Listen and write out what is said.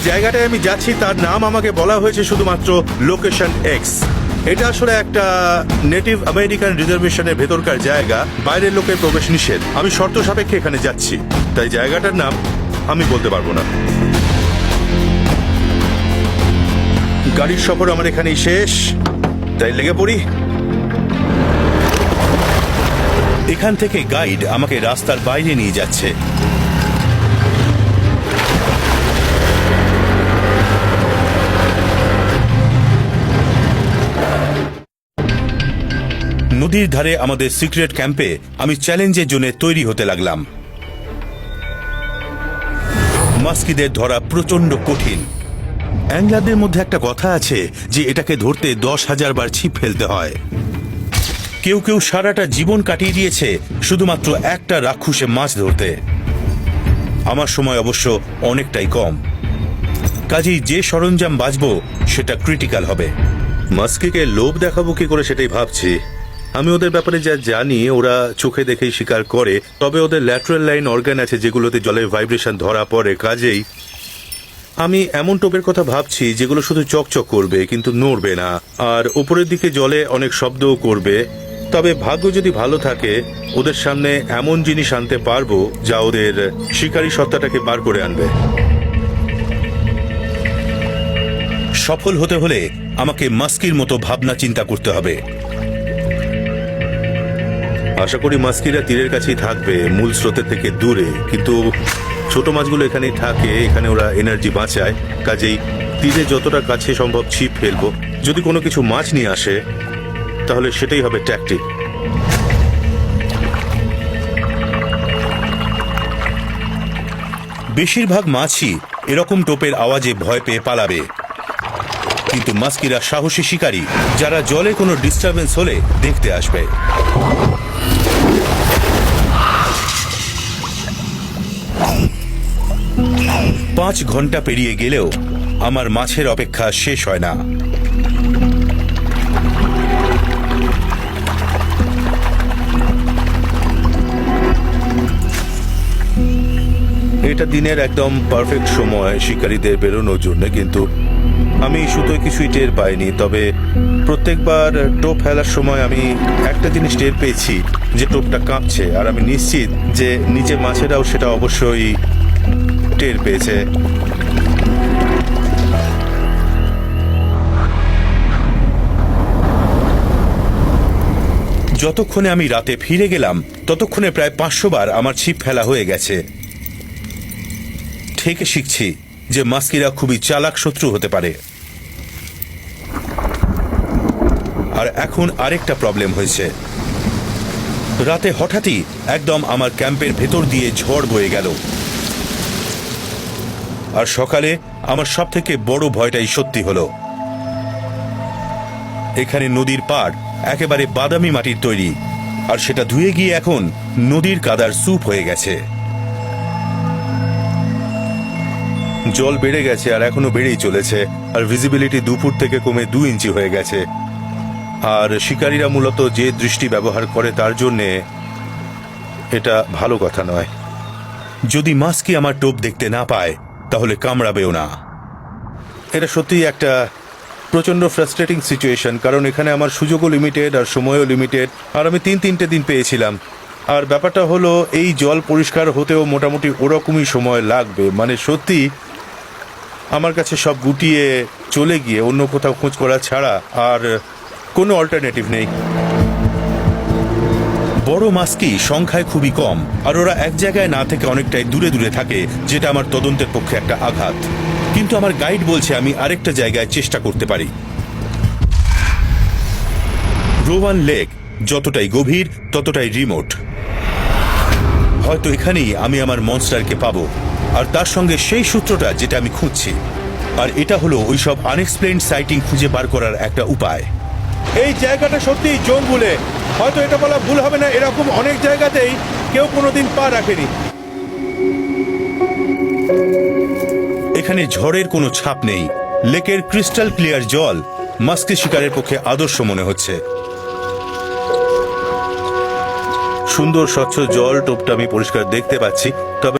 জায়গাটায় আমি যাচ্ছি তার নাম আমাকে বলা হয়েছে শুধুমাত্র লোকেশন এক্স। এটা আসলে একটা নেটিভ আমেরিকান রিজার্ভেশনের ভেতরকার জায়গা, বাইরের লোকের প্রবেশ নিষেধ। আমি শর্ত সাপেক্ষে এখানে যাচ্ছি, তাই জায়গাটার নাম আমি বলতে পারবো না। গাড়ির সফর আমার এখানেই শেষ, তাই লেগে পড়ি। এখান থেকে গাইড আমাকে রাস্তার বাইরে নিয়ে যাচ্ছে। নদীর ধারে আমাদের সিক্রেট ক্যাম্পে আমি চ্যালেঞ্জের জন্য তৈরি হতে লাগলাম। মাস্কিদের ধরা প্রচন্ড কঠিন। অ্যাংলারদের মধ্যে একটা কথা আছে যে এটাকে ধরতে 10,000 বার ছিপ ফেলতে হয়। কেউ কেউ সারাটা জীবন কাটিয়ে দিয়েছে শুধুমাত্র একটা রাক্ষুসে মাছ ধরতে। আমার সময় অবশ্য অনেকটাই কম, কাজেই যে সরঞ্জাম বাঁচবো সেটা ক্রিটিক্যাল হবে। মাস্কিকে লোভ দেখাবো কি করে সেটাই ভাবছি। আমি ওদের ব্যাপারে যা জানি, ওরা চোখে দেখেই শিকার করে, তবে ওদের ল্যাটারাল লাইন অর্গান আছে যেগুলোতে জলের ভাইব্রেশন ধরা পড়ে। কাজেই আমি এমন টোপের কথা ভাবছি যেগুলো শুধু চকচক করবে কিন্তু নড়বে না, আর উপরের দিকে জলে অনেক শব্দও করবে। তবে ভাগ্য যদি ভালো থাকে ওদের সামনে এমন জিনিস আনতে পারবো যা ওদের শিকারী সত্তাটাকে বার করে আনবে। সফল হতে হলে আমাকে মাস্কির মতো ভাবনা চিন্তা করতে হবে। আশা করি মাস্কিরা তীরের কাছেই থাকবে, মূল স্রোতের থেকে দূরে, কিন্তু ছোট মাছগুলো এখানেই থাকে, এখানে ওরা এনার্জি বাঁচায়। কাজেই তীরে যতটা কাছে সম্ভব ছিপ ফেলবো। যদি কোনো কিছু মাছ নিয়ে আসে তাহলে সেটাই হবে ট্যাকটিক। বেশিরভাগ মাছই এরকম টোপের আওয়াজে ভয় পেয়ে পালাবে, কিন্তু মাস্কিরা সাহসী শিকারী যারা জলে কোনো ডিস্টারবেন্স হলে দেখতে আসবে। 5 ঘন্টা পেরিয়ে গেলেও আমার মাছের অপেক্ষা শেষ হয় না। এটা দিনের একদম পারফেক্ট সময় শিকারীদের বেরোনোর জন্য, কিন্তু আমি সুতোয় কিছুই টের পাইনি। তবে প্রত্যেকবার টোপ ফেলার সময় আমি একটা জিনিস টের পেয়েছি, যে টোপটা কাঁপছে, আর আমি নিশ্চিত যে নিচে মাছেরাও সেটা অবশ্যই টের পেয়েছে। যতক্ষণে আমি রাতে ফিরে গেলাম ততক্ষণে প্রায় 500 বার আমার ছিপ ফেলা হয়ে গেছে। থেকে শিখছি যে মাস্কিরা খুবই চালাক শত্রু হতে পারে। আর এখন আরেকটা প্রবলেম হয়েছে। রাতে হঠাৎই একদম আমার ক্যাম্পের ভেতর দিয়ে ঝড় বয়ে গেল, আর সকালে আমার সবথেকে বড় ভয়টাই সত্যি হলো। এখানে নদীর পাড় একেবারে বাদামি মাটির তৈরি, আর সেটা ধুয়ে গিয়ে এখন নদীর কাদার স্যুপ হয়ে গেছে। জল বেড়ে গেছে আর এখনো বেড়েই চলেছে, আর ভিজিবিলিটি 2 ফুট থেকে কমে 2 ইঞ্চি হয়ে গেছে। আর শিকারীরা মূলত যে দৃষ্টি ব্যবহার করে তার জন্যে এটা ভালো কথা নয়। যদি মাস্কি আমার টোপ দেখতে না পায় তাহলে কামড়াবেও না। এটা সত্যিই একটা প্রচন্ড ফ্রাস্ট্রেটিং সিচুয়েশন, কারণ এখানে আমার সুযোগও লিমিটেড আর সময়ও লিমিটেড, আর আমি 3-3টে দিন পেয়েছিলাম। আর ব্যাপারটা হলো এই জল পরিষ্কার হতেও মোটামুটি ওরকমই সময় লাগবে। মানে সত্যি আমার কাছে সব গুটিয়ে চলে গিয়ে অন্য কোথাও খোঁজ করা ছাড়া আর কোনো অল্টারনেটিভ নেই। বড় মাস্কি সংখ্যায় খুবই কম, আর ওরা এক জায়গায় না থেকে অনেকটাই দূরে দূরে থাকে, যেটা আমার তদন্তের পক্ষে একটা আঘাত। কিন্তু আমার গাইড বলছে আমি আরেকটা জায়গায় চেষ্টা করতে পারি। রোওয়ান লেক যতটাই গভীর ততটাই রিমোট। হয়তো এখানেই আমি আমার মনস্টারকে পাবো, আর তার সঙ্গে সেই সূত্রটা যেটা আমি খুঁজছি। আর এটা হলো ওইসব আনএক্সপ্লেইনড সাইটিং খুঁজে বার করার একটা উপায়। এই জায়গাটা সত্যিই জঙ্গলে, হয়তো এটা বলা ভুল হবে না, এরকম অনেক জায়গাতেই কেউ কোনোদিন পা রাখেনি। এখানে ঝড়ের কোনো ছাপ নেই। লেকের ক্রিস্টাল ক্লিয়ার জল মাস্কি শিকারের পক্ষে আদর্শ মনে হচ্ছে। সুন্দর স্বচ্ছ জল, টোপটা আমি পরিষ্কার দেখতে পাচ্ছি, তবে